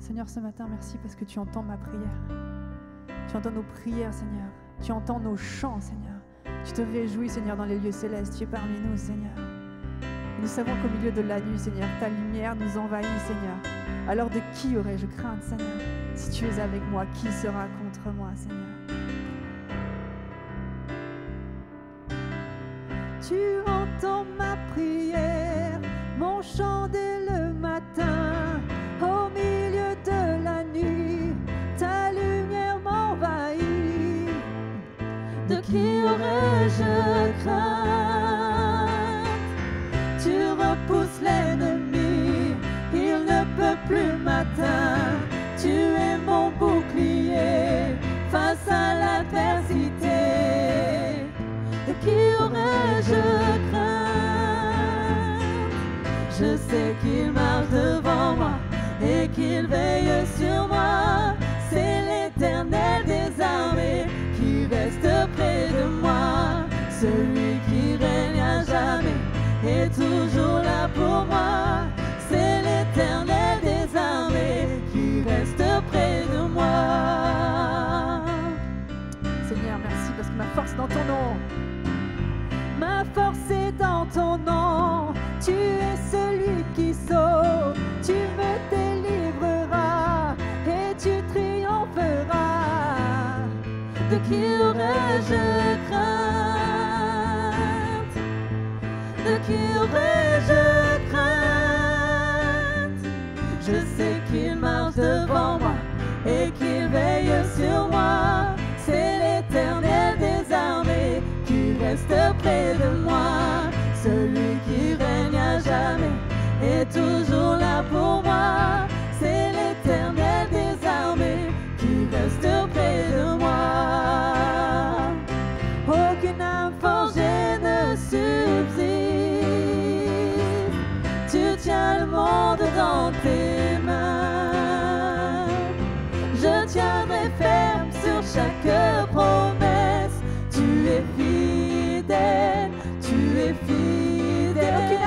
Seigneur, ce matin, merci parce que tu entends ma prière. Tu entends nos prières, Seigneur. Tu entends nos chants, Seigneur. Tu te réjouis, Seigneur, dans les lieux célestes. Tu es parmi nous, Seigneur. Et nous savons qu'au milieu de la nuit, Seigneur, ta lumière nous envahit, Seigneur. Alors de qui aurais-je crainte, Seigneur? Si tu es avec moi, qui sera contre moi, Seigneur? Tu entends ma prière, mon chant dès le matin. Au milieu de la nuit, ta lumière m'envahit. De qui aurais-je crainte? Tu repousses l'ennemi, il ne peut plus m'atteindre. Tu es mon bouclier face à l'adversité. De qui aurais-je crainte? Je sais qu'il marche devant moi et qu'il veille sur moi. C'est l'Éternel des armées qui reste près de moi. Celui qui règne à jamais est toujours là pour moi. C'est l'Éternel des armées qui reste près de moi. Seigneur, merci parce que ma force est dans ton nom. Ma force est dans ton nom. Tu es celui qui sauve. Tu me délivreras et tu triompheras. De qui aurais-je crainte? De qui aurais-je crainte? Je sais qu'il marche devant moi et qu'il veille sur moi. C'est l'Éternel des armées qui reste près de moi. Celui qui règne à jamais est toujours là pour moi. C'est l'Éternel des armées qui reste près de moi. Aucune âme forgée ne subsiste. Tu tiens le monde dans tes mains. Je tiendrai ferme sur chaque promesse. Tu es fidèle, tu es fidèle.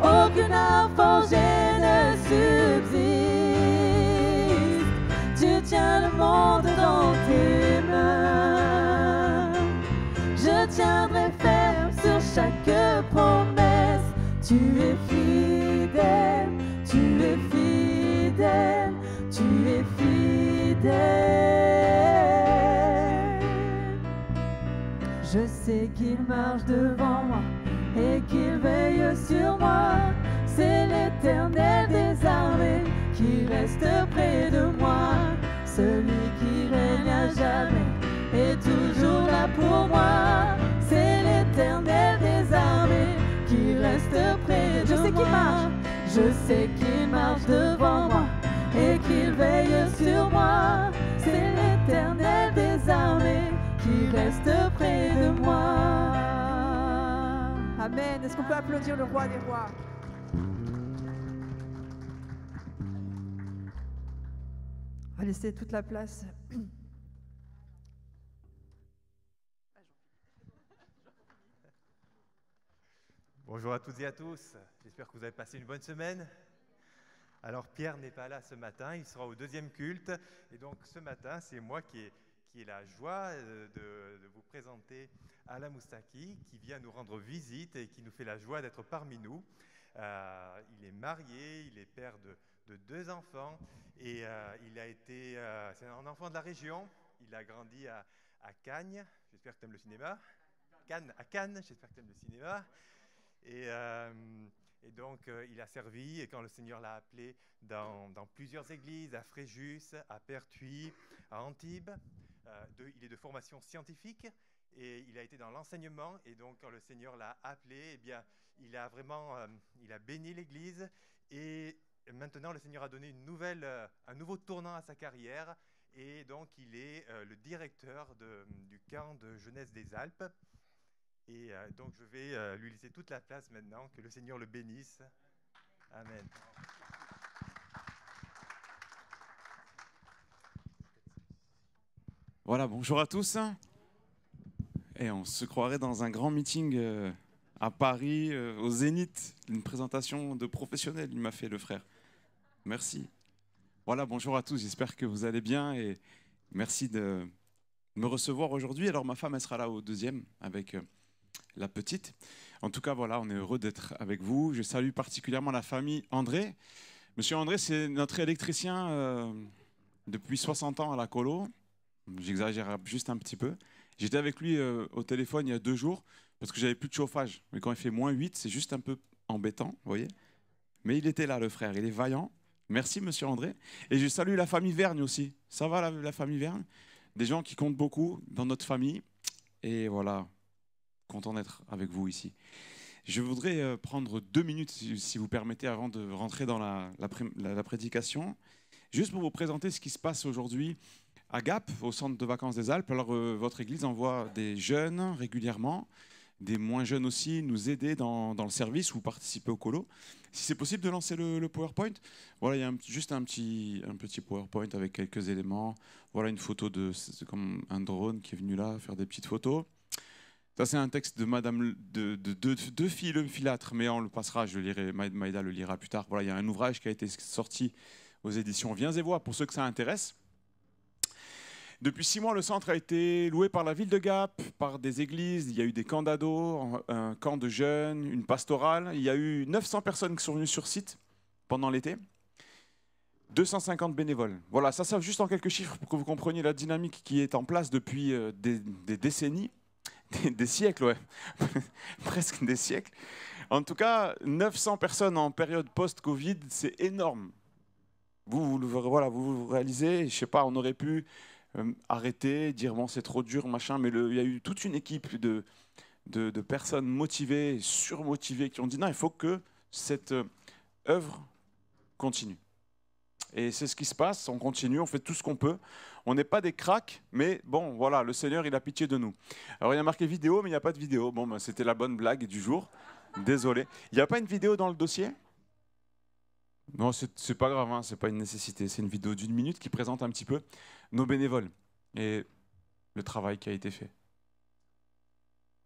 Aucune âme forgée ne subsiste. Tu tiens le monde dans tes mains. Je tiendrai ferme sur chaque promesse. Tu es fidèle, tu es fidèle, tu es fidèle. Je sais qu'il marche devant moi et qu'il veille sur moi. C'est l'Éternel des armées qui reste près de moi. Celui qui règne à jamais est toujours là pour moi. C'est l'Éternel des armées qui reste près de moi. Je sais qu'il marche. Je sais qu'il marche devant moi et qu'il veille sur moi. C'est l'Éternel des armées qui reste près de moi. Amen. Est-ce qu'on peut applaudir le roi des rois? On va laisser toute la place. Bonjour à toutes et à tous. J'espère que vous avez passé une bonne semaine. Alors Pierre n'est pas là ce matin, il sera au deuxième culte. Et donc ce matin, c'est moi qui ai la joie de vous présenter Alain Moustaki, qui vient nous rendre visite et qui nous fait la joie d'être parmi nous. Il est marié, il est père de 2 enfants et c'est un enfant de la région. Il a grandi à Cannes, j'espère que tu aimes le cinéma. À Cannes, j'espère que tu aimes le cinéma. Et donc, il a servi, et quand le Seigneur l'a appelé dans plusieurs églises, à Fréjus, à Pertuis, à Antibes. Il est de formation scientifique et il a été dans l'enseignement. Et donc, quand le Seigneur l'a appelé, eh bien, il a béni l'Église. Et maintenant, le Seigneur a donné un nouveau tournant à sa carrière. Et donc, il est le directeur du camp de jeunesse des Alpes. Et donc, je vais lui laisser toute la place maintenant. Que le Seigneur le bénisse. Amen. Voilà, bonjour à tous. Et on se croirait dans un grand meeting à Paris, au Zénith. Une présentation de professionnels, il m'a fait le frère. Merci. Voilà, bonjour à tous, j'espère que vous allez bien et merci de me recevoir aujourd'hui. Alors ma femme, elle sera là au deuxième avec la petite. En tout cas, voilà, on est heureux d'être avec vous. Je salue particulièrement la famille André. Monsieur André, c'est notre électricien depuis 60 ans à la colo. J'exagère juste un petit peu. J'étais avec lui au téléphone il y a 2 jours parce que j'avais plus de chauffage. Mais quand il fait -8, c'est juste un peu embêtant, vous voyez. Mais il était là, le frère, il est vaillant. Merci, monsieur André. Et je salue la famille Vergne aussi. Ça va, la famille Vergne? Des gens qui comptent beaucoup dans notre famille. Et voilà, content d'être avec vous ici. Je voudrais prendre 2 minutes, si vous permettez, avant de rentrer dans la prédication, juste pour vous présenter ce qui se passe aujourd'hui à Gap, au centre de vacances des Alpes. Alors, votre église envoie des jeunes régulièrement, des moins jeunes aussi, nous aider dans le service ou participer au colo. Si c'est possible de lancer le PowerPoint, voilà, il y a juste un petit PowerPoint avec quelques éléments. Voilà une photo c'est comme un drone qui est venu là faire des petites photos. Ça, c'est un texte de Madame de deux filles le filâtre, mais on le passera, je le lirai, Maïda le lira plus tard. Voilà, il y a un ouvrage qui a été sorti aux éditions Viens et Vois, pour ceux que ça intéresse. Depuis 6 mois, le centre a été loué par la ville de Gap, par des églises. Il y a eu des camps d'ados, un camp de jeunes, une pastorale. Il y a eu 900 personnes qui sont venues sur site pendant l'été. 250 bénévoles. Voilà, ça juste en quelques chiffres pour que vous compreniez la dynamique qui est en place depuis des décennies, des siècles, ouais, presque des siècles. En tout cas, 900 personnes en période post-Covid, c'est énorme. Vous réalisez, je sais pas, on aurait pu arrêter, dire bon c'est trop dur, machin, mais il y a eu toute une équipe de personnes motivées, surmotivées, qui ont dit non, il faut que cette œuvre continue. Et c'est ce qui se passe, on continue, on fait tout ce qu'on peut. On n'est pas des cracks, mais bon, voilà, le Seigneur, il a pitié de nous. Alors il y a marqué vidéo, mais il n'y a pas de vidéo. Bon, ben, c'était la bonne blague du jour, désolé. Il n'y a pas une vidéo dans le dossier ? Non, c'est pas grave, hein, c'est pas une nécessité. C'est une vidéo d'1 minute qui présente un petit peu nos bénévoles et le travail qui a été fait.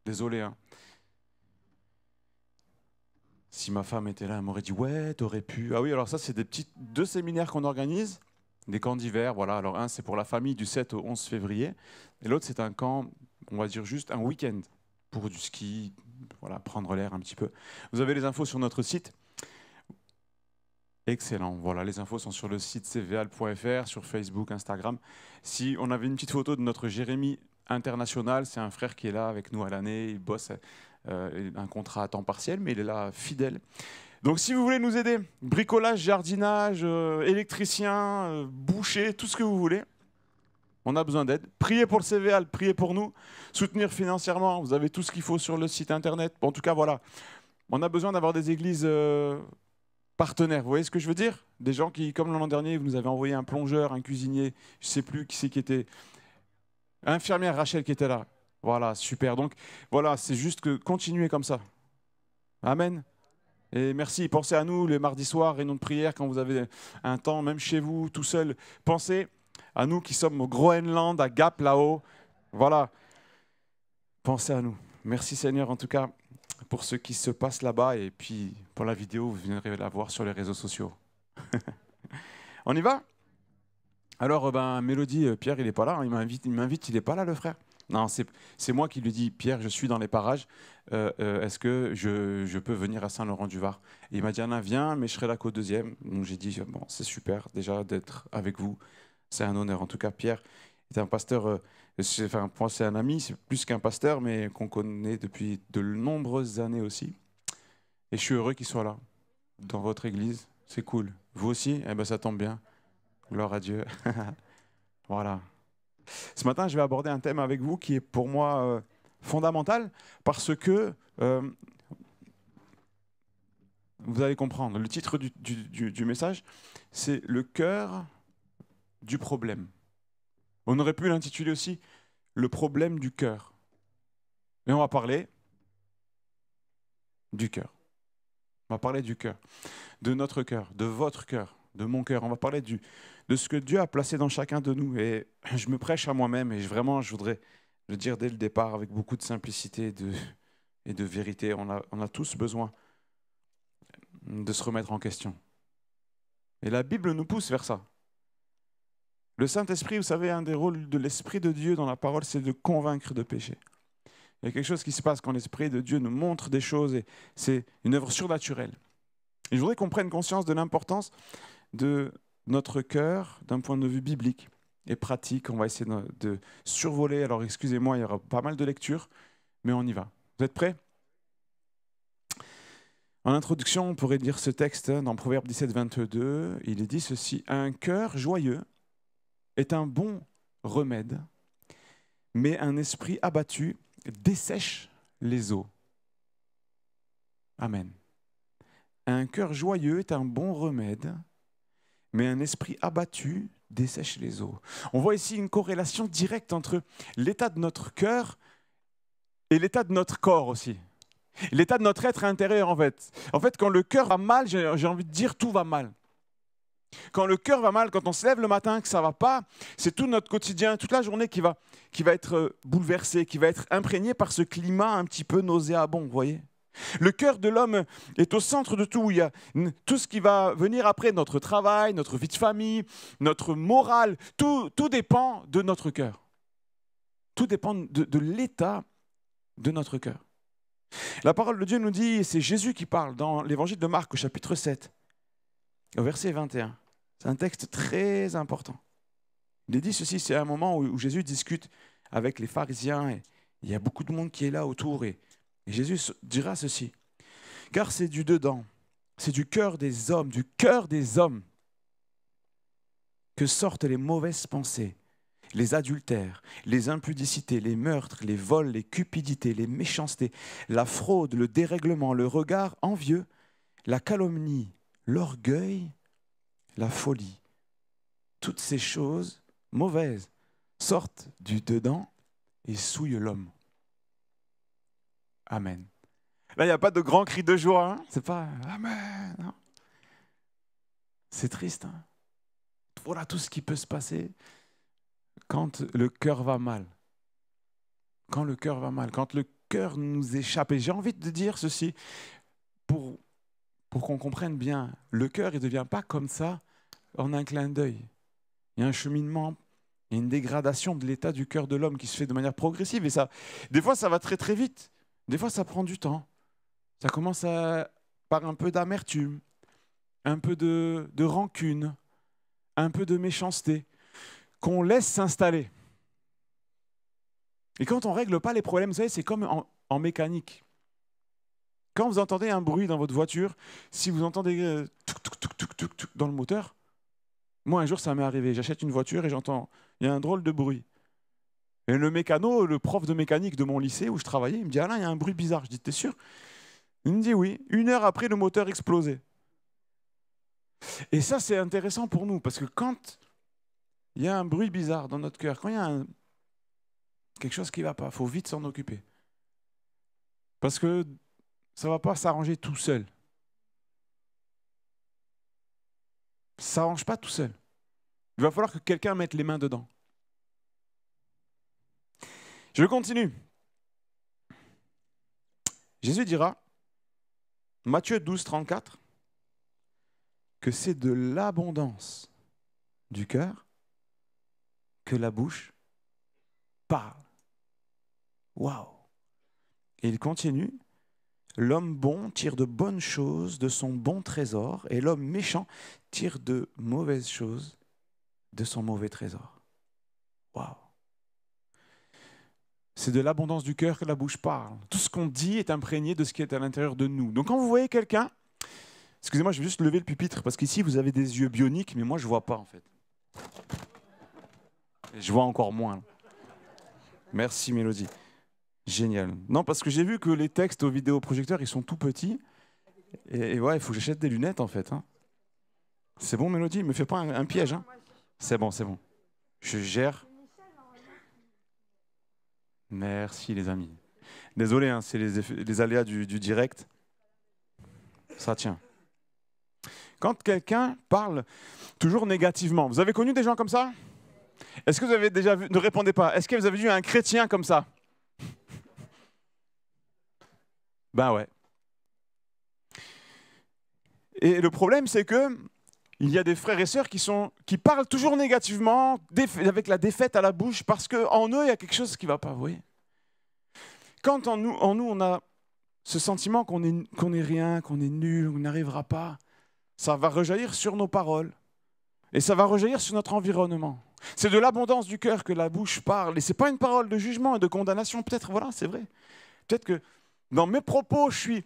Désolé, hein. Si ma femme était là, elle m'aurait dit « Ouais, t'aurais pu... » Ah oui, alors ça, c'est 2 séminaires qu'on organise, des camps d'hiver. Voilà. Alors un, c'est pour la famille du 7 au 11 février. Et l'autre, c'est un camp, on va dire juste un week-end pour du ski, voilà, prendre l'air un petit peu. Vous avez les infos sur notre site. Excellent. Voilà, les infos sont sur le site cval.fr, sur Facebook, Instagram. Si on avait une petite photo de notre Jérémy international, c'est un frère qui est là avec nous à l'année. Il bosse un contrat à temps partiel, mais il est là fidèle. Donc si vous voulez nous aider, bricolage, jardinage, électricien, boucher, tout ce que vous voulez, on a besoin d'aide. Priez pour le CVL, priez pour nous, soutenir financièrement. Vous avez tout ce qu'il faut sur le site internet. En tout cas, voilà, on a besoin d'avoir des églises... partenaires, vous voyez ce que je veux dire? Des gens qui, comme l'an dernier, vous nous avez envoyé un plongeur, un cuisinier, je ne sais plus qui c'est qui était, infirmière Rachel qui était là. Voilà, super. Donc voilà, c'est juste que continuez comme ça. Amen. Et merci, pensez à nous les mardis soirs, réunion de prière, quand vous avez un temps, même chez vous, tout seul. Pensez à nous qui sommes au Groenland, à Gap, là-haut. Voilà, pensez à nous. Merci Seigneur, en tout cas, pour ce qui se passe là-bas, et puis pour la vidéo, vous viendrez la voir sur les réseaux sociaux. On y va? Alors, Mélodie, Pierre, il n'est pas là, hein, il m'invite, il n'est pas là, le frère? Non, c'est moi qui lui dis, Pierre, je suis dans les parages, est-ce que je peux venir à Saint-Laurent-du-Var? Il m'a dit, Anna, viens, mais je serai là qu'au deuxième. Donc j'ai dit, bon, c'est super déjà d'être avec vous, c'est un honneur. En tout cas, Pierre est un pasteur... Enfin, pour moi, c'est un ami, c'est plus qu'un pasteur, mais qu'on connaît depuis de nombreuses années aussi. Et je suis heureux qu'il soit là, dans votre église. C'est cool. Vous aussi? Eh ben, ça tombe bien. Gloire à Dieu. Voilà. Ce matin, je vais aborder un thème avec vous qui est pour moi fondamental, parce que vous allez comprendre. Le titre du message, c'est « Le cœur du problème ». On aurait pu l'intituler aussi « Le problème du cœur ». Et on va parler du cœur. On va parler du cœur, de notre cœur, de votre cœur, de mon cœur. On va parler de ce que Dieu a placé dans chacun de nous. Et je me prêche à moi-même et vraiment, je voudrais le dire dès le départ avec beaucoup de simplicité et de vérité. On a tous besoin de se remettre en question. Et la Bible nous pousse vers ça. Le Saint-Esprit, vous savez, un des rôles de l'Esprit de Dieu dans la parole, c'est de convaincre de péché. Il y a quelque chose qui se passe quand l'Esprit de Dieu nous montre des choses et c'est une œuvre surnaturelle. Et je voudrais qu'on prenne conscience de l'importance de notre cœur d'un point de vue biblique et pratique. On va essayer de survoler. Alors excusez-moi, il y aura pas mal de lectures, mais on y va. Vous êtes prêts ? En introduction, on pourrait lire ce texte dans Proverbe 17, 22. Il est dit ceci: un cœur joyeux est un bon remède, mais un esprit abattu dessèche les eaux. Amen. Un cœur joyeux est un bon remède, mais un esprit abattu dessèche les eaux. On voit ici une corrélation directe entre l'état de notre cœur et l'état de notre corps aussi. L'état de notre être intérieur, en fait. En fait, quand le cœur va mal, j'ai envie de dire tout va mal. Quand le cœur va mal, quand on se lève le matin, que ça ne va pas, c'est tout notre quotidien, toute la journée qui va être bouleversée, qui va être imprégnée par ce climat un petit peu nauséabond, vous voyez ? Le cœur de l'homme est au centre de tout. Il y a tout ce qui va venir après, notre travail, notre vie de famille, notre morale, tout dépend de notre cœur. Tout dépend de l'état de notre cœur. La parole de Dieu nous dit, et c'est Jésus qui parle dans l'évangile de Marc au chapitre 7, au verset 21. C'est un texte très important. Il est dit ceci, c'est un moment où Jésus discute avec les pharisiens et il y a beaucoup de monde qui est là autour et Jésus dira ceci: car c'est du dedans, c'est du cœur des hommes, que sortent les mauvaises pensées, les adultères, les impudicités, les meurtres, les vols, les cupidités, les méchancetés, la fraude, le dérèglement, le regard envieux, la calomnie, l'orgueil, la folie. Toutes ces choses mauvaises sortent du dedans et souillent l'homme. Amen. Là, il n'y a pas de grand cri de joie. Hein, c'est pas Amen. Non. C'est triste. Hein. Voilà tout ce qui peut se passer quand le cœur va mal. Quand le cœur va mal, quand le cœur nous échappe. Et j'ai envie de dire ceci pour qu'on comprenne bien. Le cœur, il ne devient pas comme ça en un clin d'œil. Il y a un cheminement, il y a une dégradation de l'état du cœur de l'homme qui se fait de manière progressive. Et ça, des fois, ça va très très vite. Des fois, ça prend du temps. Ça commence par un peu d'amertume, un peu de rancune, un peu de méchanceté, qu'on laisse s'installer. Et quand on ne règle pas les problèmes, vous savez, c'est comme en mécanique. Quand vous entendez un bruit dans votre voiture, si vous entendez tuk dans le moteur, moi un jour ça m'est arrivé, j'achète une voiture et j'entends, il y a un drôle de bruit. Et le mécano, le prof de mécanique de mon lycée où je travaillais, il me dit « Alain, il y a un bruit bizarre ». Je dis « T'es sûr ?» Il me dit « Oui ». 1 heure après, le moteur explosait. Et ça, c'est intéressant pour nous, parce que quand il y a un bruit bizarre dans notre cœur, quand il y a quelque chose qui ne va pas, il faut vite s'en occuper. Parce que ça ne va pas s'arranger tout seul. Ça ne s'arrange pas tout seul. Il va falloir que quelqu'un mette les mains dedans. Je continue. Jésus dira, Matthieu 12, 34, que c'est de l'abondance du cœur que la bouche parle. Waouh! Et il continue, l'homme bon tire de bonnes choses de son bon trésor et l'homme méchant tire de mauvaises choses de son mauvais trésor. Waouh! C'est de l'abondance du cœur que la bouche parle. Tout ce qu'on dit est imprégné de ce qui est à l'intérieur de nous. Donc quand vous voyez quelqu'un, excusez-moi, je vais juste lever le pupitre parce qu'ici vous avez des yeux bioniques, mais moi je ne vois pas en fait. Et je vois encore moins. Merci Mélodie. Génial. Non, parce que j'ai vu que les textes aux vidéoprojecteurs, ils sont tout petits. Et ouais, il faut que j'achète des lunettes en fait. Hein. C'est bon Mélodie, ne me fais pas un piège. Hein. C'est bon, c'est bon. Je gère. Merci les amis. Désolé, hein, c'est les aléas du direct. Ça tient. Quand quelqu'un parle toujours négativement, vous avez connu des gens comme ça? Est-ce que vous avez déjà vu, ne répondez pas, est-ce que vous avez vu un chrétien comme ça? Ben ouais. Et le problème, c'est que il y a des frères et sœurs qui parlent toujours négativement, avec la défaite à la bouche, parce qu'en eux, il y a quelque chose qui ne va pas. Vous voyez ? Quand en nous, on a ce sentiment qu'on est rien, qu'on est nul, qu'on n'arrivera pas, ça va rejaillir sur nos paroles. Et ça va rejaillir sur notre environnement. C'est de l'abondance du cœur que la bouche parle. Et ce n'est pas une parole de jugement et de condamnation. Peut-être, voilà, c'est vrai. Peut-être que dans mes propos, je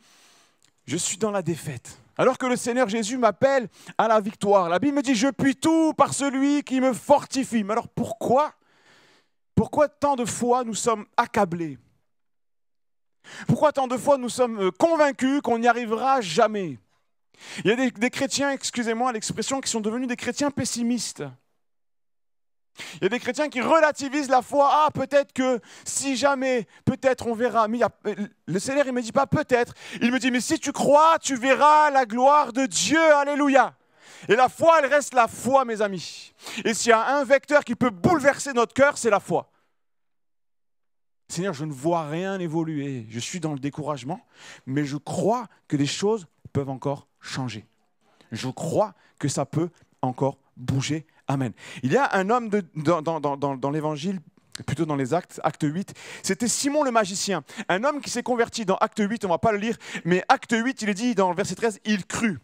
suis dans la défaite. Alors que le Seigneur Jésus m'appelle à la victoire. La Bible me dit, je puis tout par celui qui me fortifie. Mais alors pourquoi tant de fois nous sommes accablés? Pourquoi tant de fois nous sommes convaincus qu'on n'y arrivera jamais? Il y a des chrétiens, excusez-moi l'expression, qui sont devenus des chrétiens pessimistes. Il y a des chrétiens qui relativisent la foi. Ah, peut-être que si jamais, peut-être on verra. Mais le Seigneur, il ne me dit pas peut-être. Il me dit, mais si tu crois, tu verras la gloire de Dieu. Alléluia. Et la foi, elle reste la foi, mes amis. Et s'il y a un vecteur qui peut bouleverser notre cœur, c'est la foi. Seigneur, je ne vois rien évoluer. Je suis dans le découragement, mais je crois que les choses peuvent encore changer. Je crois que ça peut encore bouger. Amen. Il y a un homme dans l'Évangile, plutôt dans les Actes, Acte 8, c'était Simon le magicien. Un homme qui s'est converti dans Acte 8, on ne va pas le lire, mais Acte 8, il est dit dans le verset 13, il crut.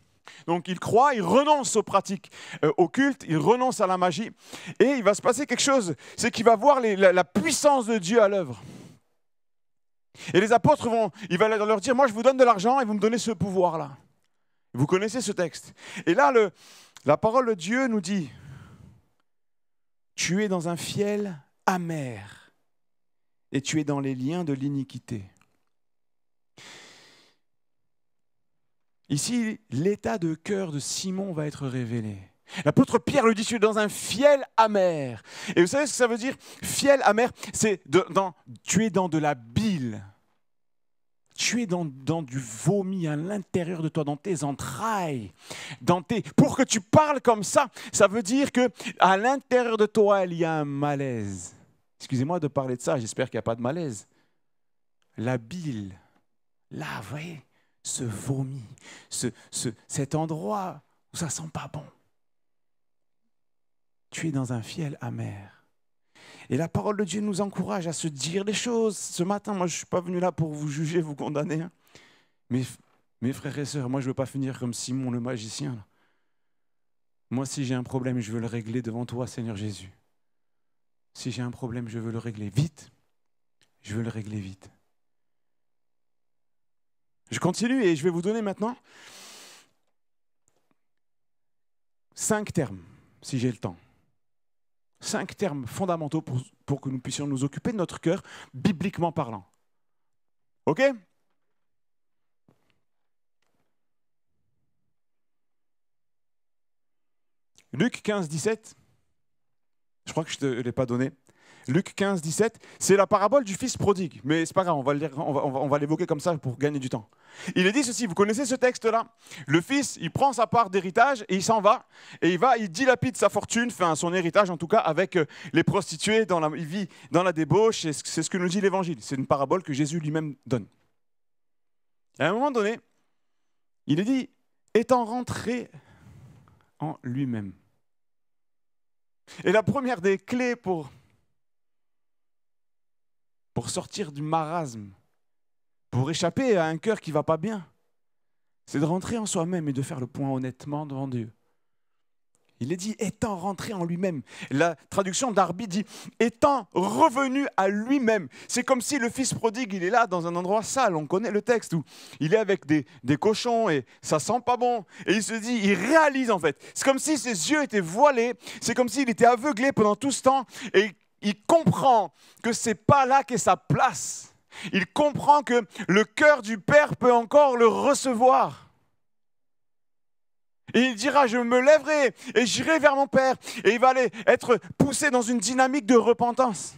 Donc il croit, il renonce aux pratiques occultes, il renonce à la magie, et il va se passer quelque chose, c'est qu'il va voir la puissance de Dieu à l'œuvre. Et les apôtres il va leur dire, moi je vous donne de l'argent et vous me donnez ce pouvoir-là. Vous connaissez ce texte. Et là, la parole de Dieu nous dit, tu es dans un fiel amer et tu es dans les liens de l'iniquité. Ici, l'état de cœur de Simon va être révélé. L'apôtre Pierre le dit, tu es dans un fiel amer. Et vous savez ce que ça veut dire? Fiel amer, c'est tu es dans de la bile. Tu es dans du vomi à l'intérieur de toi, dans tes entrailles. Pour que tu parles comme ça, ça veut dire qu'à l'intérieur de toi, il y a un malaise. Excusez-moi de parler de ça, j'espère qu'il n'y a pas de malaise. La bile, là, vous voyez, ce vomi, cet endroit où ça ne sent pas bon. Tu es dans un fiel amer. Et la parole de Dieu nous encourage à se dire les choses. Ce matin, moi, je ne suis pas venu là pour vous juger, vous condamner. Hein. Mais mes frères et sœurs, moi, je ne veux pas finir comme Simon le magicien. Là. Moi, si j'ai un problème, je veux le régler devant toi, Seigneur Jésus. Si j'ai un problème, je veux le régler vite. Je veux le régler vite. Je continue et je vais vous donner maintenant 5 termes, si j'ai le temps. 5 termes fondamentaux pour que nous puissions nous occuper de notre cœur, bibliquement parlant. OK? Luc 15, 17. Je crois que je ne te l'ai pas donné. Luc 15, 17, c'est la parabole du fils prodigue. Mais ce n'est pas grave, on va l'évoquer comme ça pour gagner du temps. Il est dit ceci, vous connaissez ce texte-là? Le fils, il prend sa part d'héritage et il s'en va. Et il dilapide sa fortune, son héritage en tout cas, avec les prostituées. Il vit dans la débauche. Et c'est ce que nous dit l'Évangile. C'est une parabole que Jésus lui-même donne. Et à un moment donné, il est dit, étant rentré en lui-même. Et la première des clés pour sortir du marasme, pour échapper à un cœur qui ne va pas bien, c'est de rentrer en soi-même et de faire le point honnêtement devant Dieu. Il est dit, étant rentré en lui-même. La traduction d'Arby dit, étant revenu à lui-même. C'est comme si le fils prodigue, il est là dans un endroit sale, on connaît le texte, où il est avec des cochons et ça sent pas bon. Et il se dit, il réalise en fait. C'est comme si ses yeux étaient voilés, c'est comme s'il était aveuglé pendant tout ce temps et il comprend que ce n'est pas là qu'est sa place. Il comprend que le cœur du Père peut encore le recevoir. Et il dira, je me lèverai et j'irai vers mon Père. Et il va aller être poussé dans une dynamique de repentance.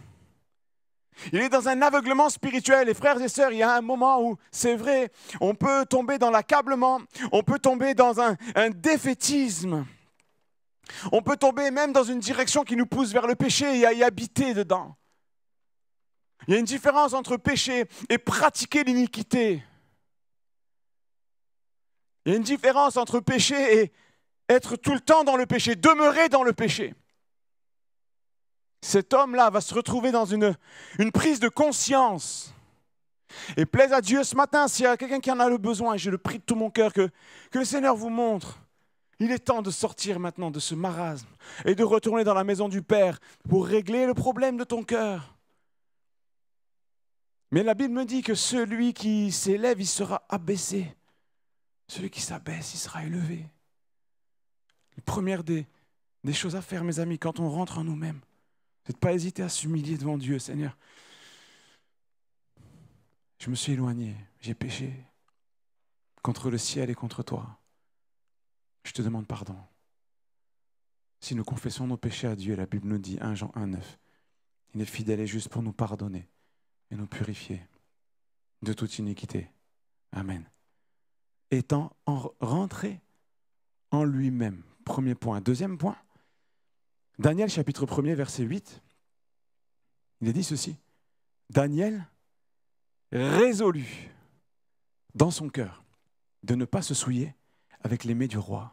Il est dans un aveuglement spirituel. Et frères et sœurs, il y a un moment où, c'est vrai, on peut tomber dans l'accablement, on peut tomber dans un défaitisme. On peut tomber même dans une direction qui nous pousse vers le péché et à y habiter dedans. Il y a une différence entre pécher et pratiquer l'iniquité. Il y a une différence entre pécher et être tout le temps dans le péché, demeurer dans le péché. Cet homme-là va se retrouver dans une prise de conscience. Et plaise à Dieu ce matin, s'il y a quelqu'un qui en a le besoin, et je le prie de tout mon cœur, que le Seigneur vous montre. Il est temps de sortir maintenant de ce marasme et de retourner dans la maison du Père pour régler le problème de ton cœur. Mais la Bible me dit que celui qui s'élève, il sera abaissé. Celui qui s'abaisse, il sera élevé. La première des choses à faire, mes amis, quand on rentre en nous-mêmes, c'est de ne pas hésiter à s'humilier devant Dieu. Seigneur, je me suis éloigné, j'ai péché contre le ciel et contre toi. Je te demande pardon. Si nous confessons nos péchés à Dieu, la Bible nous dit, 1 Jean 1,9, il est fidèle et juste pour nous pardonner et nous purifier de toute iniquité. Amen. Étant rentré en lui-même. Premier point. Deuxième point, Daniel chapitre 1er, verset 8, il est dit ceci. Daniel résolut dans son cœur de ne pas se souiller avec les mets du roi.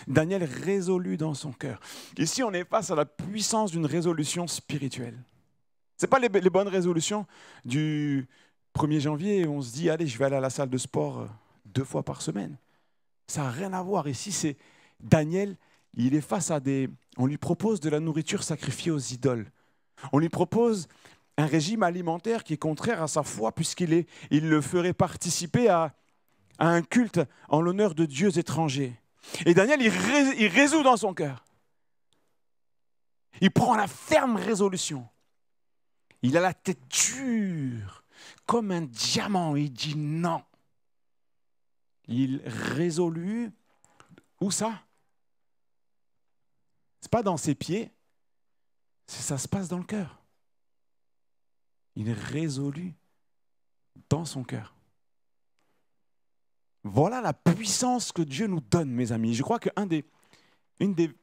Daniel résolut dans son cœur. Ici, on est face à la puissance d'une résolution spirituelle. Ce n'est pas les bonnes résolutions du 1er janvier où on se dit « Allez, je vais aller à la salle de sport 2 fois par semaine ». Ça n'a rien à voir. Ici, c'est Daniel, il est face à des... On lui propose de la nourriture sacrifiée aux idoles. On lui propose un régime alimentaire qui est contraire à sa foi puisqu'il le ferait participer à un culte en l'honneur de dieux étrangers. Et Daniel, il résout dans son cœur. Il prend la ferme résolution. Il a la tête dure, comme un diamant. Il dit non. Il résolut. Où ça? Ce n'est pas dans ses pieds. Ça se passe dans le cœur. Il résolut dans son cœur. Voilà la puissance que Dieu nous donne, mes amis. Je crois qu'une des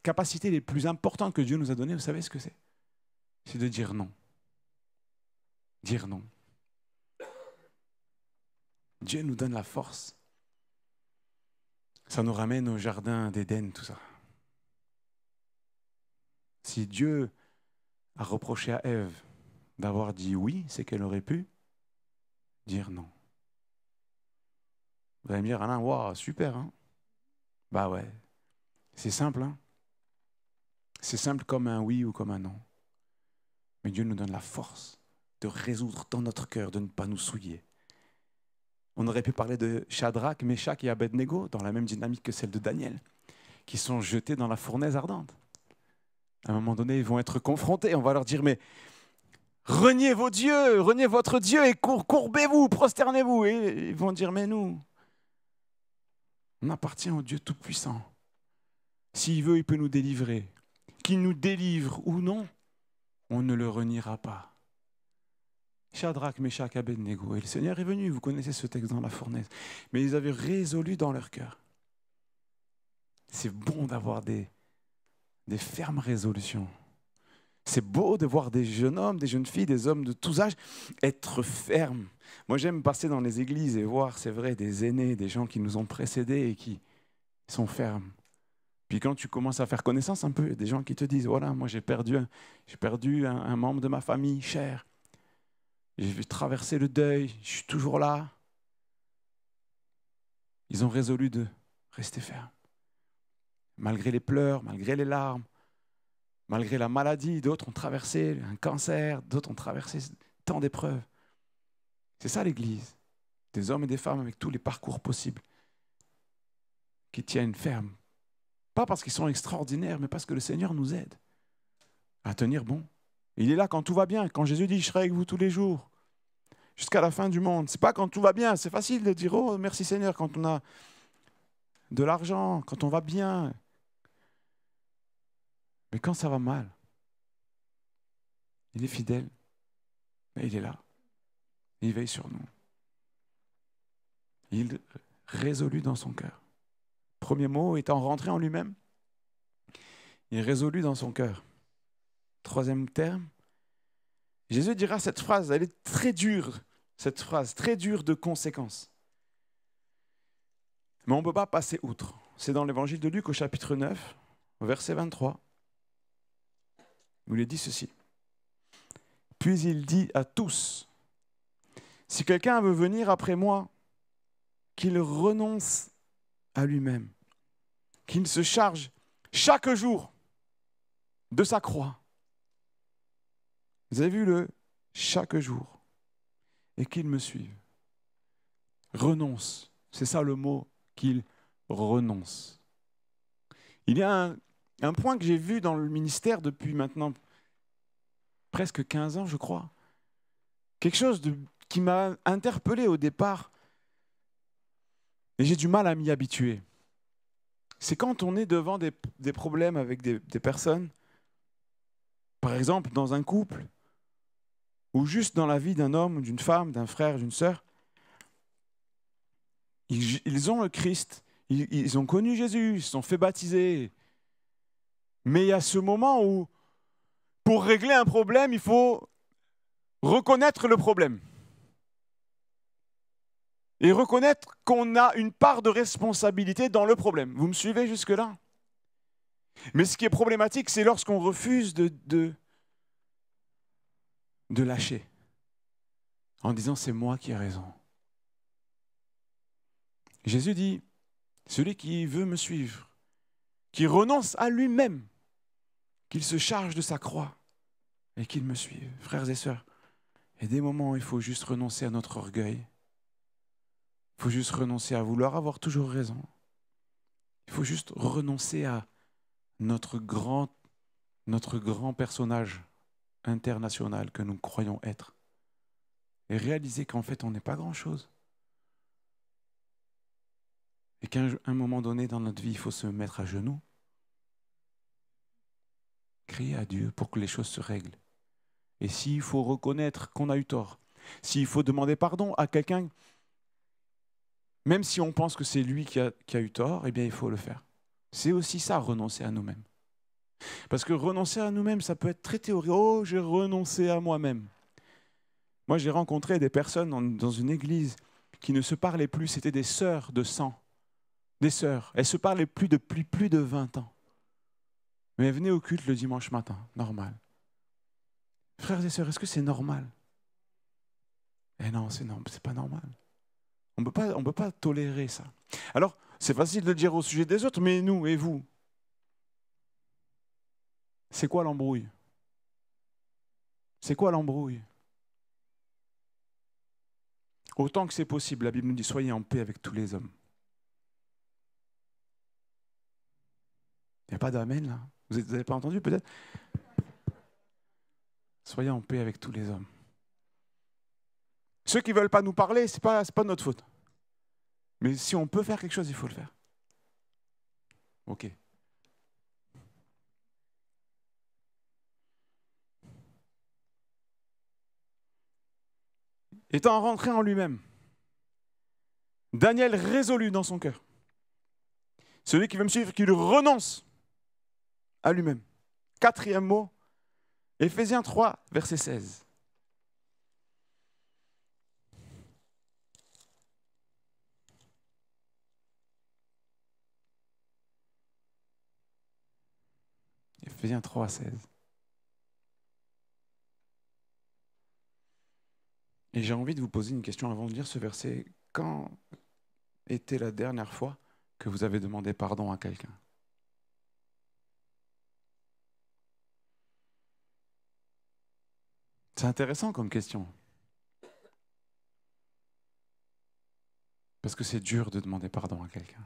capacités les plus importantes que Dieu nous a données, vous savez ce que c'est? C'est de dire non. Dire non. Dieu nous donne la force. Ça nous ramène au jardin d'Éden, tout ça. Si Dieu a reproché à Ève d'avoir dit oui, c'est qu'elle aurait pu dire non. Vous allez me dire, Alain, wow, super, hein? Bah ouais, c'est simple, hein? C'est simple comme un oui ou comme un non. Mais Dieu nous donne la force de résoudre dans notre cœur, de ne pas nous souiller. On aurait pu parler de Shadrach, Meshach et Abednego, dans la même dynamique que celle de Daniel, qui sont jetés dans la fournaise ardente. À un moment donné, ils vont être confrontés. On va leur dire, mais reniez vos dieux, reniez votre Dieu et courbez-vous, prosternez-vous. Et ils vont dire, mais nous, on appartient au Dieu Tout-Puissant. S'il veut, il peut nous délivrer. Qu'il nous délivre ou non, on ne le reniera pas. Shadrach, Meshach, Abednego. Et le Seigneur est venu, vous connaissez ce texte dans la fournaise. Mais ils avaient résolu dans leur cœur. C'est bon d'avoir des fermes résolutions. C'est beau de voir des jeunes hommes, des jeunes filles, des hommes de tous âges être fermes. Moi, j'aime passer dans les églises et voir, c'est vrai, des aînés, des gens qui nous ont précédés et qui sont fermes. Puis quand tu commences à faire connaissance un peu, des gens qui te disent, voilà, moi j'ai perdu un membre de ma famille cher. J'ai traversé le deuil, je suis toujours là. Ils ont résolu de rester fermes. Malgré les pleurs, malgré les larmes, malgré la maladie, d'autres ont traversé un cancer, d'autres ont traversé tant d'épreuves. C'est ça l'Église. Des hommes et des femmes avec tous les parcours possibles qui tiennent ferme. Pas parce qu'ils sont extraordinaires, mais parce que le Seigneur nous aide à tenir bon. Il est là quand tout va bien. Quand Jésus dit « Je serai avec vous tous les jours, jusqu'à la fin du monde ». Ce n'est pas quand tout va bien. C'est facile de dire « Oh, merci Seigneur » quand on a de l'argent, quand on va bien. Mais quand ça va mal, il est fidèle, mais il est là. Il veille sur nous. Il résolut dans son cœur. Premier mot, étant rentré en lui-même, il résolut dans son cœur. Troisième terme, Jésus dira cette phrase, elle est très dure, cette phrase, très dure de conséquences. Mais on ne peut pas passer outre. C'est dans l'évangile de Luc au chapitre 9, au verset 23, où il est dit ceci. Puis il dit à tous, si quelqu'un veut venir après moi, qu'il renonce à lui-même, qu'il se charge chaque jour de sa croix. Vous avez vu le chaque jour et qu'il me suive. Renonce, c'est ça le mot, qu'il renonce. Il y a un point que j'ai vu dans le ministère depuis maintenant presque 15 ans, je crois. Quelque chose qui m'a interpellé au départ et j'ai du mal à m'y habituer. C'est quand on est devant des problèmes avec des personnes, par exemple dans un couple, ou juste dans la vie d'un homme, d'une femme, d'un frère, d'une sœur, ils ont le Christ, ils ont connu Jésus, ils se sont fait baptiser. Mais il y a ce moment où, pour régler un problème, il faut reconnaître le problème. Et reconnaître qu'on a une part de responsabilité dans le problème. Vous me suivez jusque-là? Mais ce qui est problématique, c'est lorsqu'on refuse de lâcher. En disant, c'est moi qui ai raison. Jésus dit, celui qui veut me suivre, qui renonce à lui-même, qu'il se charge de sa croix et qu'il me suive. Frères et sœurs, il y a des moments où il faut juste renoncer à notre orgueil. Il faut juste renoncer à vouloir avoir toujours raison. Il faut juste renoncer à notre grand personnage international que nous croyons être. Et réaliser qu'en fait, on n'est pas grand-chose. Et qu'à un moment donné dans notre vie, il faut se mettre à genoux, crier à Dieu pour que les choses se règlent. Et s'il faut reconnaître qu'on a eu tort, s'il faut demander pardon à quelqu'un, même si on pense que c'est lui qui a eu tort, eh bien il faut le faire. C'est aussi ça, renoncer à nous-mêmes. Parce que renoncer à nous-mêmes, ça peut être très théorique. Oh, j'ai renoncé à moi-même. Moi, j'ai rencontré des personnes dans une église qui ne se parlaient plus. C'était des sœurs de sang. Des sœurs. Elles se parlaient plus depuis plus de 20 ans. Mais elles venaient au culte le dimanche matin. Normal. Frères et sœurs, est-ce que c'est normal? Eh non, c'est pas normal. On ne peut pas tolérer ça. Alors, c'est facile de le dire au sujet des autres, mais nous et vous, c'est quoi l'embrouille? C'est quoi l'embrouille? Autant que c'est possible, la Bible nous dit, soyez en paix avec tous les hommes. Il n'y a pas d'amen là? Vous n'avez pas entendu peut-être? Soyez en paix avec tous les hommes. Ceux qui ne veulent pas nous parler, ce n'est pas notre faute. Mais si on peut faire quelque chose, il faut le faire. Ok. Étant rentré en lui-même, Daniel résolut dans son cœur. Celui qui veut me suivre, qu'il renonce à lui-même. 4e mot, Éphésiens 3, verset 16. Éphésiens 3, 16. Et j'ai envie de vous poser une question avant de lire ce verset. Quand était la dernière fois que vous avez demandé pardon à quelqu'un? C'est intéressant comme question. Parce que c'est dur de demander pardon à quelqu'un.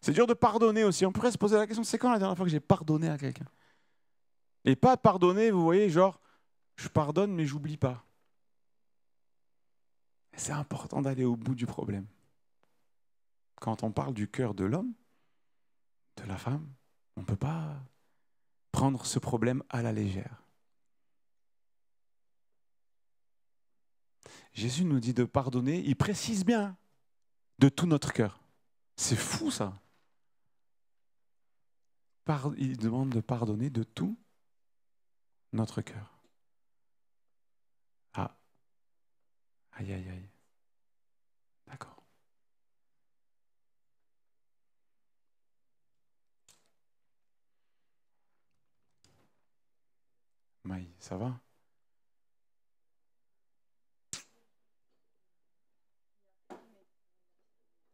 C'est dur de pardonner aussi. On pourrait se poser la question, c'est quand la dernière fois que j'ai pardonné à quelqu'un? Et pas pardonner, vous voyez, genre, je pardonne mais j'oublie pas. C'est important d'aller au bout du problème. Quand on parle du cœur de l'homme, de la femme, on ne peut pas prendre ce problème à la légère. Jésus nous dit de pardonner, il précise bien, de tout notre cœur. C'est fou ça. Il demande de pardonner de tout notre cœur. Ah. Aïe, aïe, aïe. D'accord. Maï, ça va?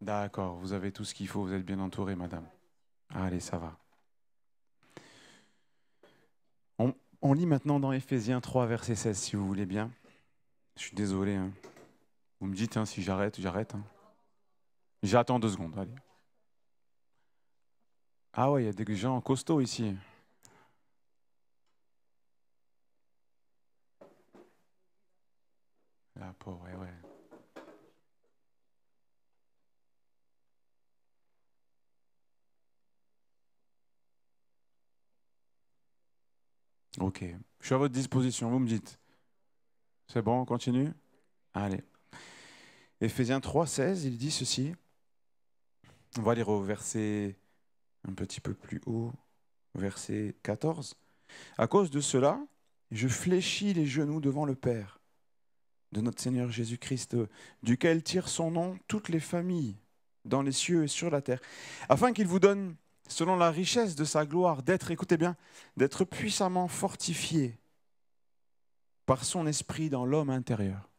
D'accord, vous avez tout ce qu'il faut, vous êtes bien entouré, madame. Allez, ça va. On lit maintenant dans Éphésiens 3, verset 16, si vous voulez bien. Je suis désolé. Hein. Vous me dites si j'arrête, j'arrête. Hein. J'attends 2 secondes, allez. Ah ouais, il y a des gens costauds ici. La pauvre, ouais. Ok, je suis à votre disposition, vous me dites. C'est bon, on continue? Allez. Éphésiens 3, 16, il dit ceci. On va lire au verset un petit peu plus haut, verset 14. À cause de cela, je fléchis les genoux devant le Père de notre Seigneur Jésus-Christ, duquel tirent son nom toutes les familles dans les cieux et sur la terre, afin qu'il vous donne, selon la richesse de sa gloire, d'être, écoutez bien, d'être puissamment fortifié par son esprit dans l'homme intérieur.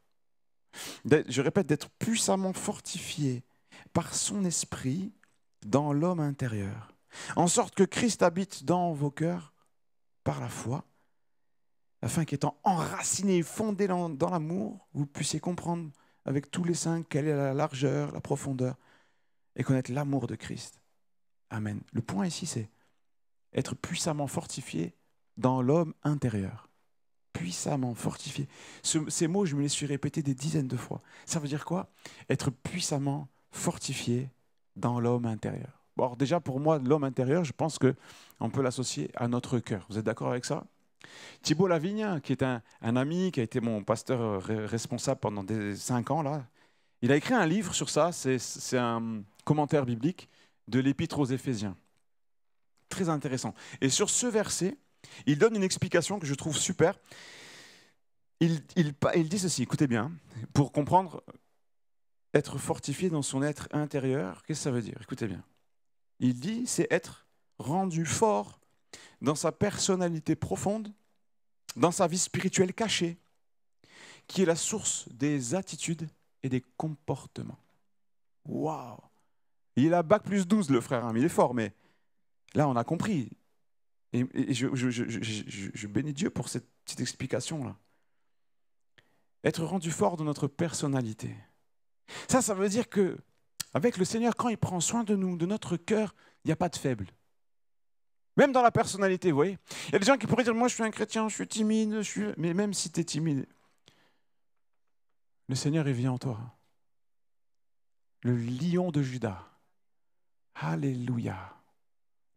Je répète, d'être puissamment fortifié par son esprit dans l'homme intérieur, en sorte que Christ habite dans vos cœurs par la foi, afin qu'étant enraciné et fondé dans l'amour, vous puissiez comprendre avec tous les saints quelle est la largeur, la profondeur, et connaître l'amour de Christ. Amen. Le point ici, c'est être puissamment fortifié dans l'homme intérieur. Puissamment fortifié. Ces mots, je me les suis répétés des dizaines de fois. Ça veut dire quoi? Être puissamment fortifié dans l'homme intérieur. Bon, alors déjà, pour moi, l'homme intérieur, je pense qu'on peut l'associer à notre cœur. Vous êtes d'accord avec ça? Thibaut Lavigne, qui est un ami, qui a été mon pasteur responsable pendant 5 ans, là, il a écrit un livre sur ça. C'est un commentaire biblique de l'Épître aux Éphésiens. Très intéressant. Et sur ce verset, il donne une explication que je trouve super. Il dit ceci, écoutez bien, pour comprendre être fortifié dans son être intérieur, qu'est-ce que ça veut dire? Écoutez bien. Il dit, c'est être rendu fort dans sa personnalité profonde, dans sa vie spirituelle cachée, qui est la source des attitudes et des comportements. Waouh! Il a bac plus 12, le frère, hein, il est fort, mais là, on a compris. Et je bénis Dieu pour cette petite explication-là. Être rendu fort dans notre personnalité. Ça veut dire que avec le Seigneur, quand il prend soin de nous, de notre cœur, il n'y a pas de faible. Même dans la personnalité, vous voyez. Il y a des gens qui pourraient dire, moi je suis un chrétien, je suis timide, mais même si tu es timide, le Seigneur, il vit en toi. Le lion de Juda. Alléluia.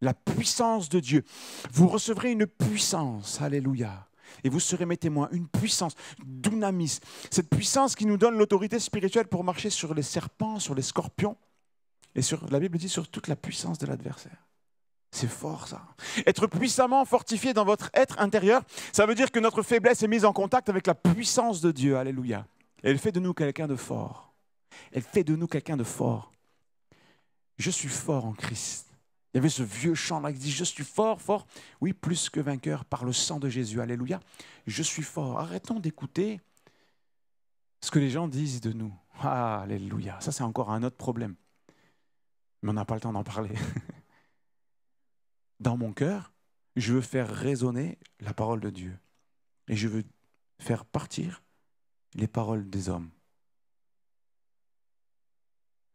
La puissance de Dieu. Vous recevrez une puissance, alléluia. Et vous serez mes témoins, une puissance, dunamis. Cette puissance qui nous donne l'autorité spirituelle pour marcher sur les serpents, sur les scorpions. Et la Bible dit sur toute la puissance de l'adversaire. C'est fort ça. Être puissamment fortifié dans votre être intérieur, ça veut dire que notre faiblesse est mise en contact avec la puissance de Dieu, alléluia. Et elle fait de nous quelqu'un de fort. Elle fait de nous quelqu'un de fort. Je suis fort en Christ. Il y avait ce vieux chant là qui dit « Je suis fort, fort. » Oui, plus que vainqueur par le sang de Jésus. Alléluia. Je suis fort. Arrêtons d'écouter ce que les gens disent de nous. Ah, alléluia. Ça, c'est encore un autre problème. Mais on n'a pas le temps d'en parler. Dans mon cœur, je veux faire résonner la parole de Dieu. Et je veux faire partir les paroles des hommes.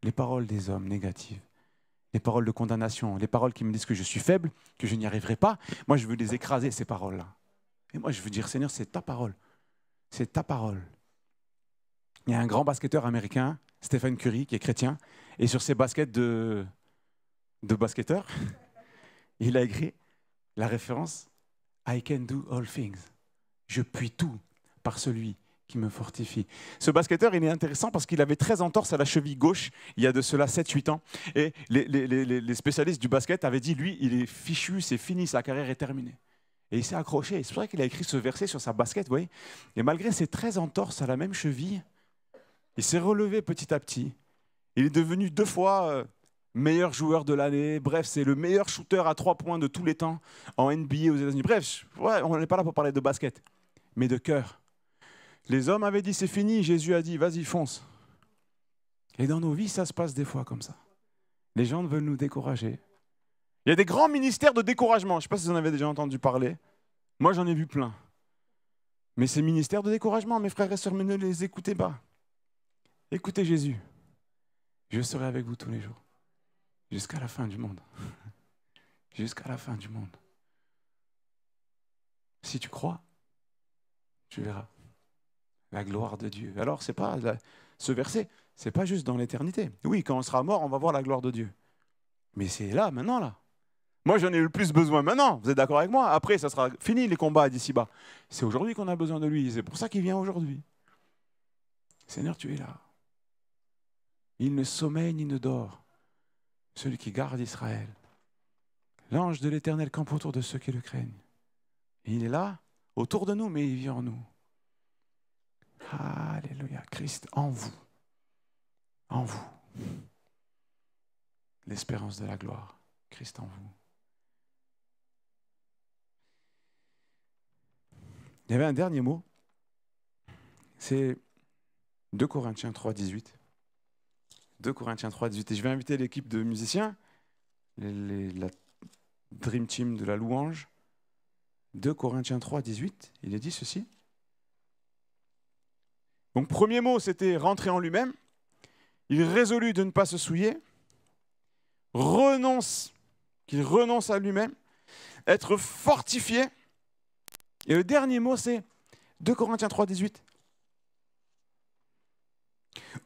Les paroles des hommes négatives. Les paroles de condamnation, les paroles qui me disent que je suis faible, que je n'y arriverai pas. Moi, je veux les écraser, ces paroles-là. Et moi, je veux dire, Seigneur, c'est ta parole. C'est ta parole. Il y a un grand basketteur américain, Stephen Curry, qui est chrétien, et sur ses baskets de basketteur, il a écrit la référence « I can do all things ». Je puis tout par celui qui me fortifie. Ce basketteur, il est intéressant parce qu'il avait 13 entorses à la cheville gauche il y a de cela 7-8 ans. Et les spécialistes du basket avaient dit, lui, il est fichu, c'est fini, sa carrière est terminée. Et il s'est accroché. C'est pour ça qu'il a écrit ce verset sur sa basket, vous voyez. Et malgré ses 13 entorses à la même cheville, il s'est relevé petit à petit. Il est devenu 2 fois meilleur joueur de l'année. Bref, c'est le meilleur shooter à 3 points de tous les temps en NBA aux États-Unis. Bref, ouais, on n'est pas là pour parler de basket, mais de cœur. Les hommes avaient dit c'est fini, Jésus a dit vas-y fonce. Et dans nos vies, ça se passe des fois comme ça. Les gens veulent nous décourager. Il y a des grands ministères de découragement. Je ne sais pas si vous en avez déjà entendu parler. Moi, j'en ai vu plein. Mais ces ministères de découragement, mes frères et sœurs, ne les écoutez pas. Écoutez Jésus. Je serai avec vous tous les jours. Jusqu'à la fin du monde. Jusqu'à la fin du monde. Si tu crois, tu verras la gloire de Dieu. Alors, ce verset, ce n'est pas juste dans l'éternité. Oui, quand on sera mort, on va voir la gloire de Dieu. Mais c'est là, maintenant, là. Moi, j'en ai le plus besoin maintenant. Vous êtes d'accord avec moi? Après, ça sera fini les combats d'ici-bas. C'est aujourd'hui qu'on a besoin de lui. C'est pour ça qu'il vient aujourd'hui. Seigneur, tu es là. Il ne sommeille ni ne dort. Celui qui garde Israël. L'ange de l'Éternel campe autour de ceux qui le craignent. Et il est là, autour de nous, mais il vit en nous. Alléluia. Christ en vous. En vous. L'espérance de la gloire. Christ en vous. Il y avait un dernier mot. C'est 2 Corinthiens 3, 18. 2 Corinthiens 3, 18. Et je vais inviter l'équipe de musiciens, la Dream Team de la louange. 2 Corinthiens 3, 18. Il est dit ceci. Donc, premier mot, c'était rentrer en lui-même. Il résolut de ne pas se souiller. Qu'il renonce à lui-même. Être fortifié. Et le dernier mot, c'est 2 Corinthiens 3, 18.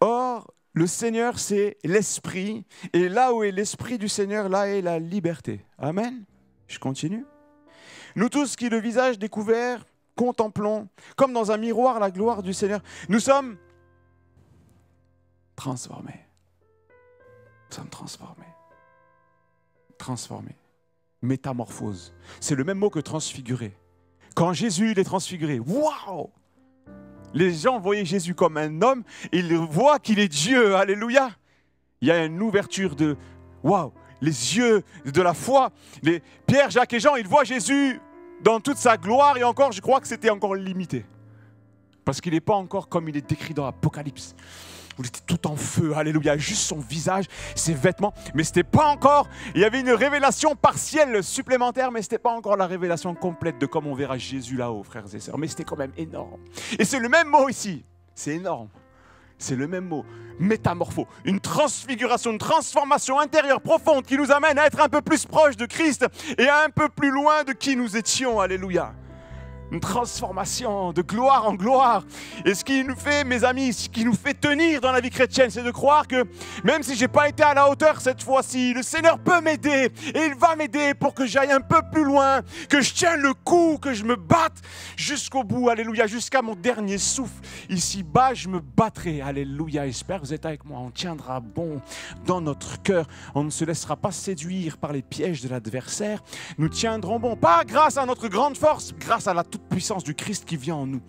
Or, le Seigneur, c'est l'Esprit. Et là où est l'Esprit du Seigneur, là est la liberté. Amen. Je continue. Nous tous qui, le visage découvert, contemplons, comme dans un miroir, la gloire du Seigneur. Nous sommes transformés. Nous sommes transformés. Transformés. Métamorphose. C'est le même mot que transfigurer. Quand Jésus il est transfiguré, waouh! Les gens voyaient Jésus comme un homme, et ils voient qu'il est Dieu, alléluia! Il y a une ouverture de, waouh! Les yeux de la foi, Pierre, Jacques et Jean, ils voient Jésus dans toute sa gloire, et encore, je crois que c'était encore limité. Parce qu'il n'est pas encore comme il est décrit dans l'Apocalypse. Où il était tout en feu, alléluia, juste son visage, ses vêtements, mais ce n'était pas encore, il y avait une révélation partielle supplémentaire, mais ce n'était pas encore la révélation complète de comme on verra Jésus là-haut, frères et sœurs, mais c'était quand même énorme. Et c'est le même mot ici, c'est énorme, c'est le même mot, métamorpho, une transfiguration, une transformation intérieure profonde qui nous amène à être un peu plus proche de Christ et un peu plus loin de qui nous étions, alléluia. Une transformation de gloire en gloire. Et ce qui nous fait, mes amis, ce qui nous fait tenir dans la vie chrétienne, c'est de croire que même si je n'ai pas été à la hauteur cette fois-ci, le Seigneur peut m'aider et il va m'aider pour que j'aille un peu plus loin, que je tienne le coup, que je me batte jusqu'au bout, alléluia, jusqu'à mon dernier souffle. Ici-bas, je me battrai, alléluia. J'espère que vous êtes avec moi. On tiendra bon dans notre cœur. On ne se laissera pas séduire par les pièges de l'adversaire. Nous tiendrons bon, pas grâce à notre grande force, grâce à la toute puissance du Christ qui vient en nous.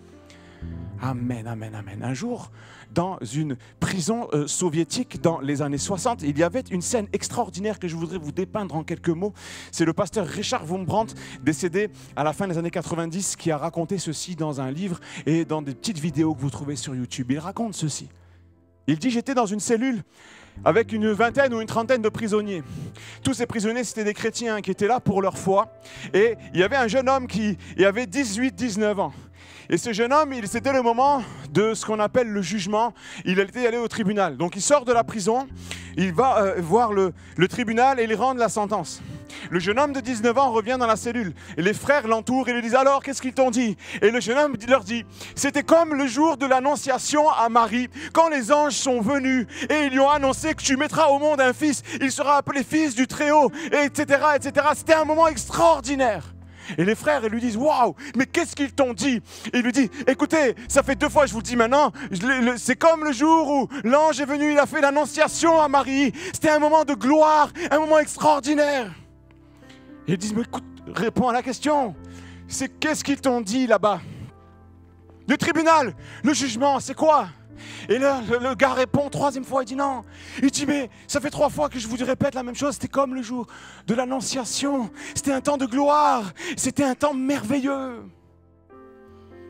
Amen, amen, amen. Un jour, dans une prison soviétique dans les années 60, il y avait une scène extraordinaire que je voudrais vous dépeindre en quelques mots. C'est le pasteur Richard Wurmbrand, décédé à la fin des années 90, qui a raconté ceci dans un livre et dans des petites vidéos que vous trouvez sur YouTube. Il raconte ceci. Il dit, j'étais dans une cellule avec une vingtaine ou une trentaine de prisonniers. Tous ces prisonniers, c'était des chrétiens qui étaient là pour leur foi. Et il y avait un jeune homme qui avait 18-19 ans. Et ce jeune homme, c'était le moment de ce qu'on appelle le jugement. Il était allé au tribunal. Donc il sort de la prison, il va voir le tribunal et il rend la sentence. Le jeune homme de 19 ans revient dans la cellule. Et les frères l'entourent et lui disent « Alors, qu'est-ce qu'ils t'ont dit ?» Et le jeune homme leur dit « C'était comme le jour de l'annonciation à Marie, quand les anges sont venus et ils lui ont annoncé que tu mettras au monde un fils. Il sera appelé fils du Très-Haut, etc. etc. » C'était un moment extraordinaire. Et les frères, ils lui disent « Waouh, mais qu'est-ce qu'ils t'ont dit ?» Et il lui dit « Écoutez, ça fait 2 fois, je vous le dis maintenant, c'est comme le jour où l'ange est venu, il a fait l'annonciation à Marie. C'était un moment de gloire, un moment extraordinaire. » Et ils disent « Mais écoute, réponds à la question. C'est qu'est-ce qu'ils t'ont dit là-bas? Le tribunal, le jugement, c'est quoi? Et là, le gars répond 3e fois, il dit non. Il dit mais ça fait 3 fois que je vous répète la même chose. C'était comme le jour de l'Annonciation. C'était un temps de gloire. C'était un temps merveilleux.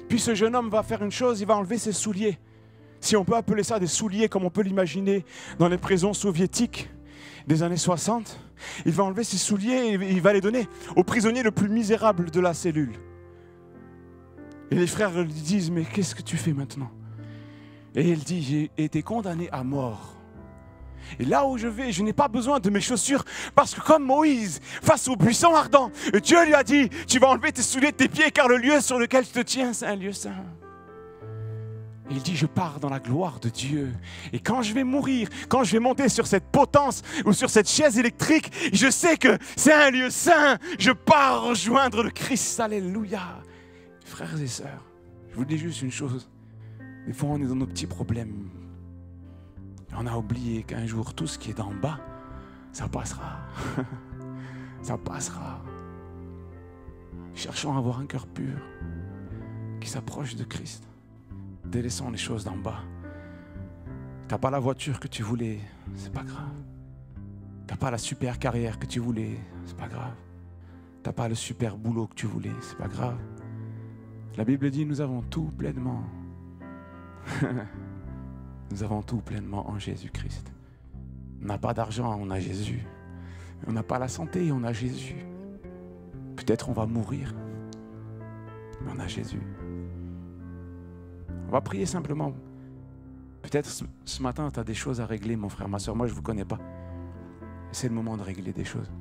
Puis ce jeune homme va faire une chose, il va enlever ses souliers. Si on peut appeler ça des souliers comme on peut l'imaginer dans les prisons soviétiques des années 60. Il va enlever ses souliers et il va les donner au prisonnier le plus misérable de la cellule. Et les frères lui disent mais qu'est-ce que tu fais maintenant ? Et il dit, j'ai été condamné à mort. Et là où je vais, je n'ai pas besoin de mes chaussures, parce que comme Moïse, face au buisson ardent, Dieu lui a dit, tu vas enlever tes souliers de tes pieds, car le lieu sur lequel tu te tiens, c'est un lieu saint. Et il dit, je pars dans la gloire de Dieu. Et quand je vais mourir, quand je vais monter sur cette potence ou sur cette chaise électrique, je sais que c'est un lieu saint. Je pars rejoindre le Christ. Alléluia. Frères et sœurs, je vous dis juste une chose. Des fois, on est dans nos petits problèmes. On a oublié qu'un jour, tout ce qui est d'en bas, ça passera. Ça passera. Cherchons à avoir un cœur pur qui s'approche de Christ. Délaissons les choses d'en bas. Tu n'as pas la voiture que tu voulais, c'est pas grave. Tu n'as pas la super carrière que tu voulais, c'est pas grave. Tu n'as pas le super boulot que tu voulais, c'est pas grave. La Bible dit, nous avons tout pleinement. Nous avons tout pleinement en Jésus-Christ. On n'a pas d'argent, on a Jésus. On n'a pas la santé, on a Jésus. Peut-être on va mourir, mais on a Jésus. On va prier simplement. Peut-être ce matin, tu as des choses à régler, mon frère, ma soeur. Moi, je ne vous connais pas. C'est le moment de régler des choses.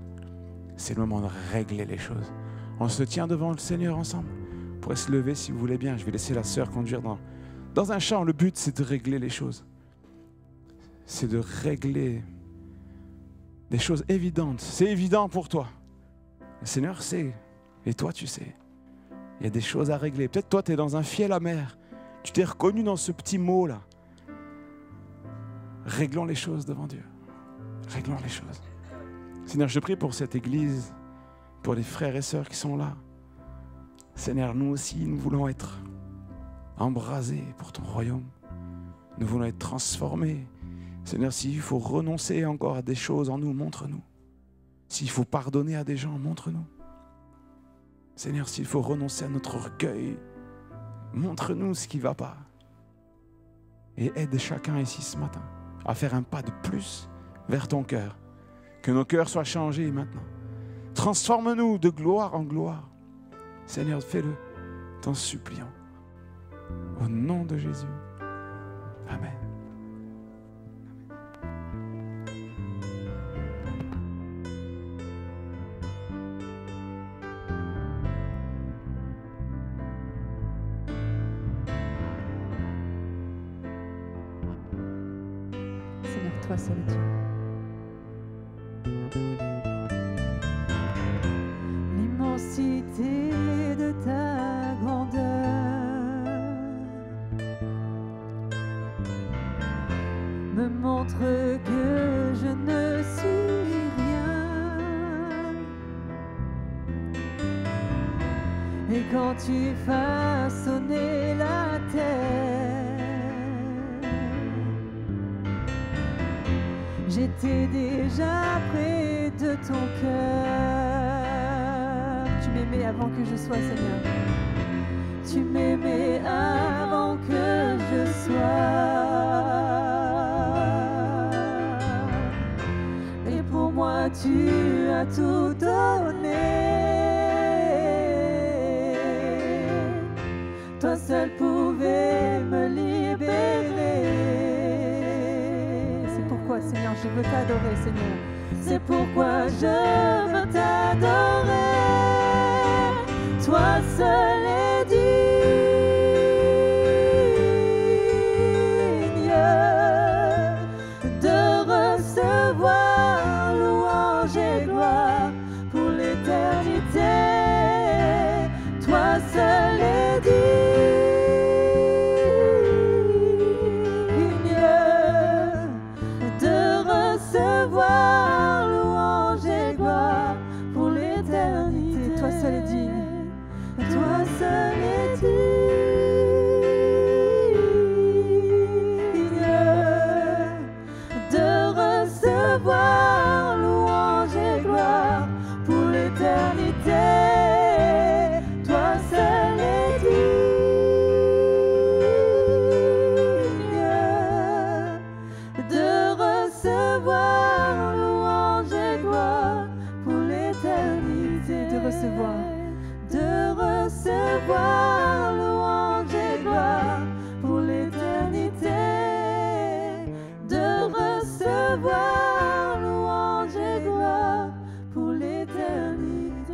C'est le moment de régler les choses. On se tient devant le Seigneur ensemble. Vous pourrez se lever si vous voulez bien. Je vais laisser la sœur conduire dans un chant. Le but, c'est de régler les choses. C'est de régler des choses évidentes. C'est évident pour toi. Le Seigneur sait. Et toi, tu sais. Il y a des choses à régler. Peut-être toi, tu es dans un fiel amer. Tu t'es reconnu dans ce petit mot-là. Réglons les choses devant Dieu. Réglons les choses. Seigneur, je prie pour cette église, pour les frères et sœurs qui sont là. Seigneur, nous aussi, nous voulons être embrasés pour ton royaume. Nous voulons être transformés. Seigneur, s'il faut renoncer encore à des choses en nous, montre-nous. S'il faut pardonner à des gens, montre-nous. Seigneur, s'il faut renoncer à notre orgueil, montre-nous ce qui ne va pas. Et aide chacun ici ce matin à faire un pas de plus vers ton cœur. Que nos cœurs soient changés maintenant. Transforme-nous de gloire en gloire. Seigneur, fais-le, t'en supplions. Au nom de Jésus. Amen. Seigneur, toi seul es Dieu. L'immensité de ta grandeur me montre que je ne suis rien. Et quand tu façonnais la terre, j'étais déjà près de ton cœur. Tu m'aimais avant que je sois, Seigneur. Tu m'aimais avant que je sois. Et pour moi, tu as tout donné. Toi seul pouvais me libérer. C'est pourquoi, Seigneur, je veux t'adorer, Seigneur. C'est pourquoi je veux t'adorer. Toi seul est digne de recevoir louange et gloire pour l'éternité. Toi seul est digne de recevoir louange et gloire pour l'éternité. Toi seul est digne. Toi seul est digne recevoir louange et gloire pour l'éternité.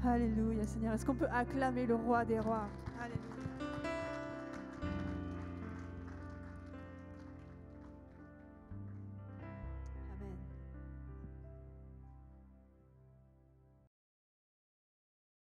Alléluia, Seigneur. Est-ce qu'on peut acclamer le roi des rois? Alléluia.